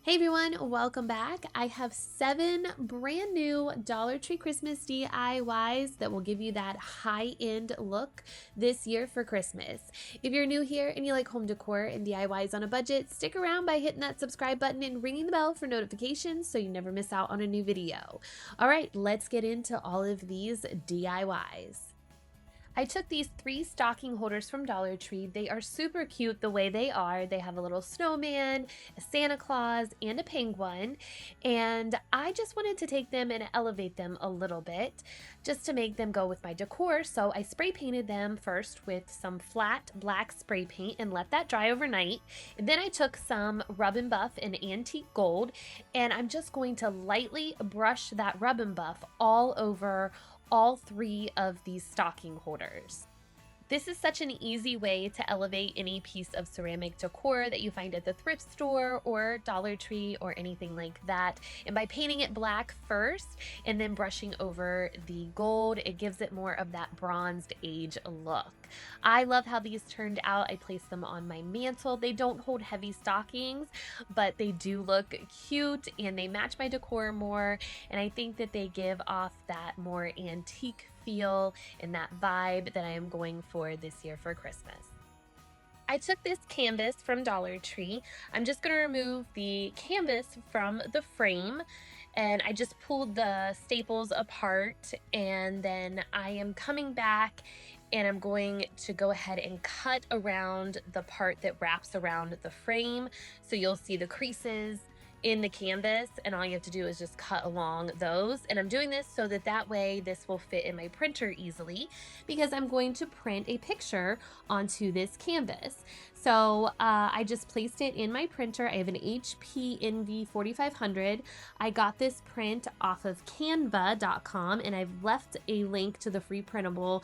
Hey everyone, welcome back. I have 7 brand new Dollar Tree Christmas DIYs that will give you that high-end look this year for Christmas. If you're new here and you like home decor and DIYs on a budget, stick around by hitting that subscribe button and ringing the bell for notifications so you never miss out on a new video. All right, let's get into all of these DIYs. I took these 3 stocking holders from Dollar Tree. They are super cute the way they are. They have a little snowman, a Santa Claus, and a penguin. And I just wanted to take them and elevate them a little bit just to make them go with my decor. So I spray painted them first with some flat black spray paint and let that dry overnight. And then I took some Rub and Buff in antique gold, and I'm just going to lightly brush that Rub and Buff all over all 3 of these stocking holders. This is such an easy way to elevate any piece of ceramic decor that you find at the thrift store or Dollar Tree or anything like that. And by painting it black first and then brushing over the gold, it gives it more of that bronzed age look. I love how these turned out. I placed them on my mantle. They don't hold heavy stockings, but they do look cute and they match my decor more. And I think that they give off that more antique feel and that vibe that I am going for this year for Christmas. I took this canvas from Dollar Tree. I'm just going to remove the canvas from the frame, and I just pulled the staples apart, and then I am coming back and I'm going to go ahead and cut around the part that wraps around the frame. So you'll see the creases in the canvas, and all you have to do is just cut along those. And I'm doing this so that way this will fit in my printer easily, because I'm going to print a picture onto this canvas. So I just placed it in my printer. I have an HP Envy 4500. I got this print off of canva.com, and I've left a link to the free printable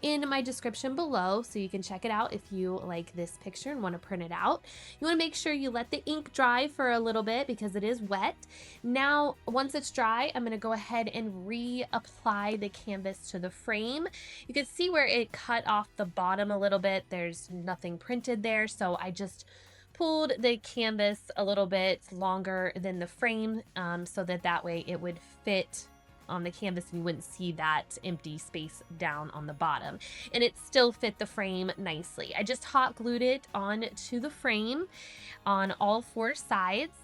in my description below, so you can check it out if you like this picture and want to print it out. You want to make sure you let the ink dry for a little bit because it is wet. Now, once it's dry, I'm going to go ahead and reapply the canvas to the frame. You can see where it cut off the bottom a little bit. There's nothing printed there, so I just pulled the canvas a little bit longer than the frame so that way it would fit on the canvas and you wouldn't see that empty space down on the bottom, and it still fit the frame nicely. I just hot glued it onto the frame on all 4 sides,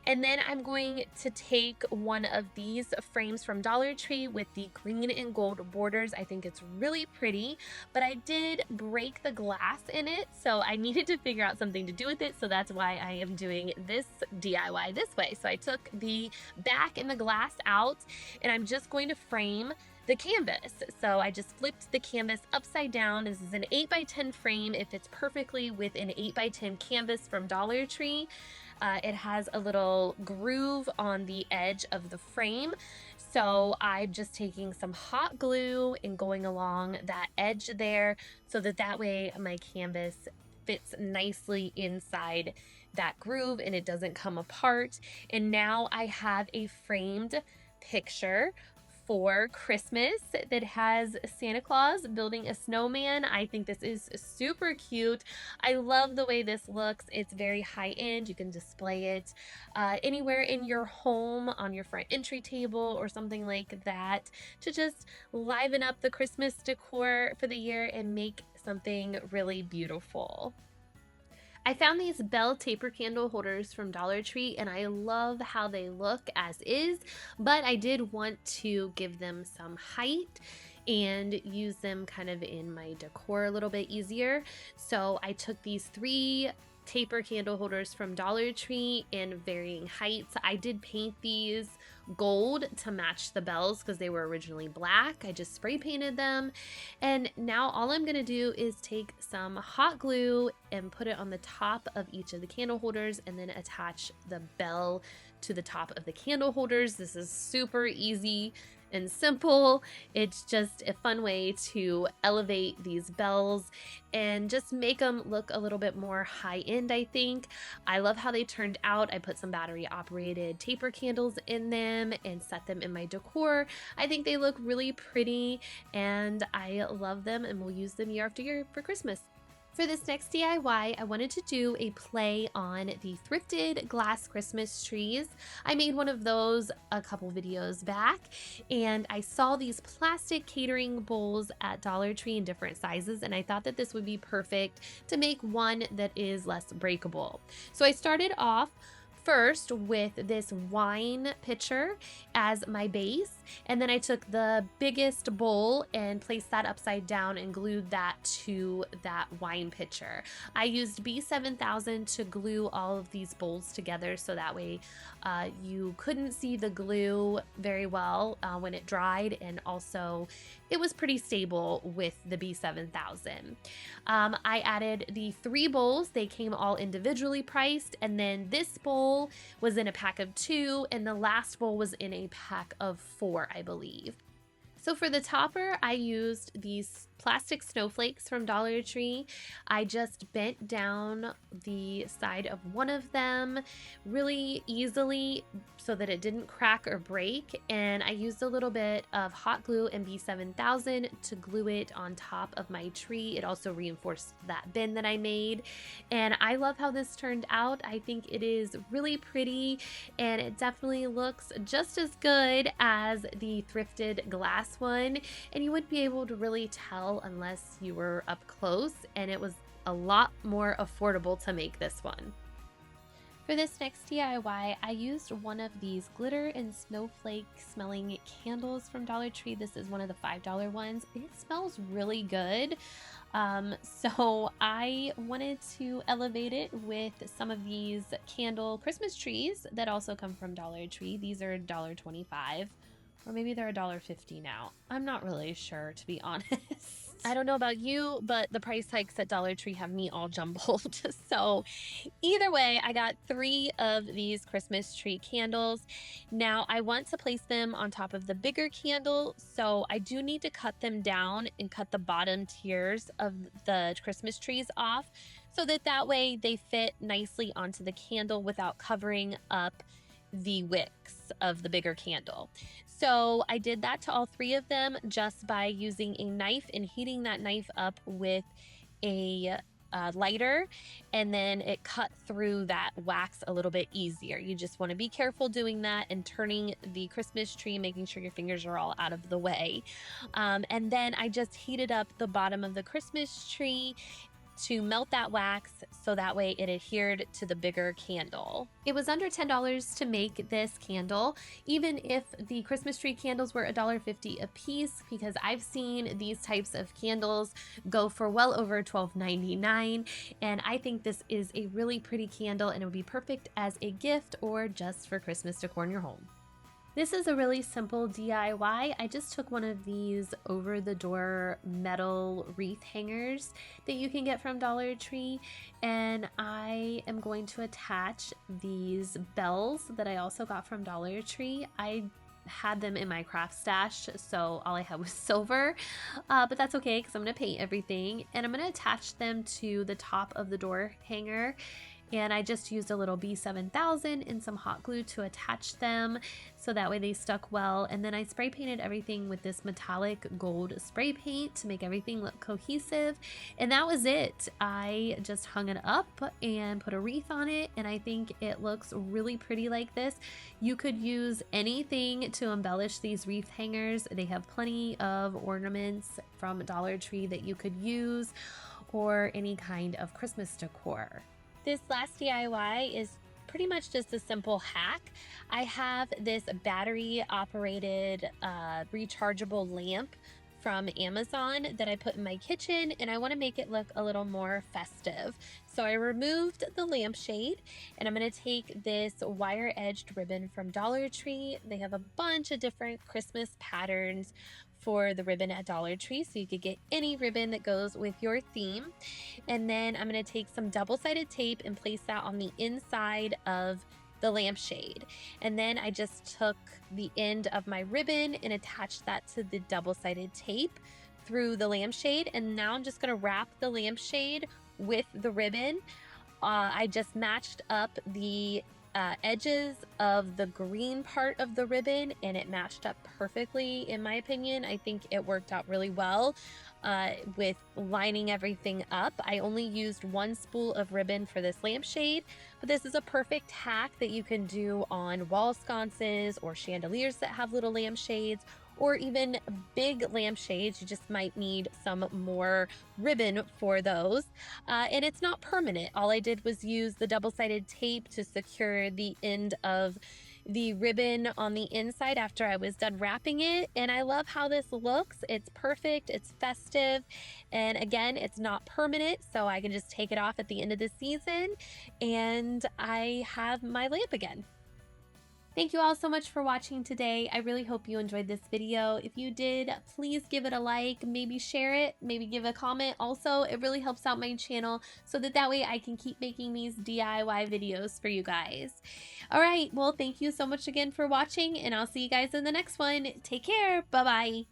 and then I'm going to take one of these frames from Dollar Tree with the green and gold borders. I think it's really pretty, but I did break the glass in it, so I needed to figure out something to do with it, so that's why I am doing this DIY this way. So I took the back and the glass out, and I'm just going to frame the canvas. So I just flipped the canvas upside down. This is an 8x10 frame. It fits perfectly with an 8x10 canvas from Dollar Tree. It has a little groove on the edge of the frame. So I'm just taking some hot glue and going along that edge there so that way my canvas fits nicely inside that groove and it doesn't come apart. And now I have a framed picture for Christmas that has Santa Claus building a snowman. I think this is super cute. I love the way this looks. It's very high end. You can display it anywhere in your home, on your front entry table or something like that, to just liven up the Christmas decor for the year and make something really beautiful. I found these bell taper candle holders from Dollar Tree, and I love how they look as is, but I did want to give them some height and use them kind of in my decor a little bit easier. So I took these 3 taper candle holders from Dollar Tree in varying heights. I did paint these gold to match the bells because they were originally black. I just spray painted them, and now all I'm gonna do is take some hot glue and put it on the top of each of the candle holders and then attach the bell to the top of the candle holders. This is super easy and simple. It's just a fun way to elevate these bells and just make them look a little bit more high-end, I think. I love how they turned out. I put some battery-operated taper candles in them and set them in my decor. I think they look really pretty and I love them, and we'll use them year after year for Christmas. For this next DIY, I wanted to do a play on the thrifted glass Christmas trees. I made one of those a couple videos back, and I saw these plastic catering bowls at Dollar Tree in different sizes, and I thought that this would be perfect to make one that is less breakable. So I started off first with this wine pitcher as my base, and then I took the biggest bowl and placed that upside down and glued that to that wine pitcher. I used B7000 to glue all of these bowls together, so that way you couldn't see the glue very well when it dried, and also it was pretty stable with the B7000. I added the 3 bowls. They came all individually priced, and then this bowl was in a pack of 2, and the last bowl was in a pack of 4, I believe. So for the topper, I used these plastic snowflakes from Dollar Tree. I just bent down the side of one of them really easily so that it didn't crack or break, and I used a little bit of hot glue and B7000 to glue it on top of my tree. It also reinforced that bin that I made, and I love how this turned out. I think it is really pretty, and it definitely looks just as good as the thrifted glass one, and you wouldn't be able to really tell unless you were up close, and it was a lot more affordable to make this one. For this next DIY, I used one of these glitter and snowflake smelling candles from Dollar Tree. This is one of the $5 ones. It smells really good. So I wanted to elevate it with some of these candle Christmas trees that also come from Dollar Tree. These are $1.25, or maybe they're $1.50 now. I'm not really sure, to be honest. I don't know about you, but the price hikes at Dollar Tree have me all jumbled. So either way, I got 3 of these Christmas tree candles. Now I want to place them on top of the bigger candle, so I do need to cut them down and cut the bottom tiers of the Christmas trees off so that way they fit nicely onto the candle without covering up the wicks of the bigger candle. So I did that to all 3 of them just by using a knife and heating that knife up with a lighter, and then it cut through that wax a little bit easier. You just want to be careful doing that and turning the Christmas tree, making sure your fingers are all out of the way. And then I just heated up the bottom of the Christmas tree to melt that wax so that way it adhered to the bigger candle. It was under $10 to make this candle, even if the Christmas tree candles were $1.50 a piece, because I've seen these types of candles go for well over $12.99, and I think this is a really pretty candle, and it would be perfect as a gift or just for Christmas decor in your home. This is a really simple DIY. I just took one of these over-the-door metal wreath hangers that you can get from Dollar Tree, and I am going to attach these bells that I also got from Dollar Tree. I had them in my craft stash, so all I had was silver, but that's okay because I'm going to paint everything, and I'm going to attach them to the top of the door hanger. And I just used a little B7000 and some hot glue to attach them so that way they stuck well. And then I spray painted everything with this metallic gold spray paint to make everything look cohesive. And that was it. I just hung it up and put a wreath on it, and I think it looks really pretty like this. You could use anything to embellish these wreath hangers. They have plenty of ornaments from Dollar Tree that you could use, or any kind of Christmas decor. This last DIY is pretty much just a simple hack. I have this battery operated rechargeable lamp from Amazon that I put in my kitchen, and I want to make it look a little more festive. So I removed the lampshade, and I'm going to take this wire edged ribbon from Dollar Tree. They have a bunch of different Christmas patterns for the ribbon at Dollar Tree, so you could get any ribbon that goes with your theme. And then I'm going to take some double-sided tape and place that on the inside of the lampshade. And then I just took the end of my ribbon and attached that to the double-sided tape through the lampshade. And now I'm just going to wrap the lampshade with the ribbon. I just matched up the edges of the green part of the ribbon, and it matched up perfectly in my opinion. I think it worked out really well. with lining everything up. I only used 1 spool of ribbon for this lampshade, but this is a perfect hack that you can do on wall sconces or chandeliers that have little lampshades, or even big lampshades. You just might need some more ribbon for those. And it's not permanent. All I did was use the double-sided tape to secure the end of the ribbon on the inside after I was done wrapping it. And I love how this looks. It's perfect, it's festive, and again, it's not permanent, so I can just take it off at the end of the season and I have my lamp again. Thank you all so much for watching today. I really hope you enjoyed this video. If you did, please give it a like, maybe share it, maybe give a comment. Also, it really helps out my channel so that way I can keep making these DIY videos for you guys. All right, well, thank you so much again for watching, and I'll see you guys in the next one. Take care. Bye-bye.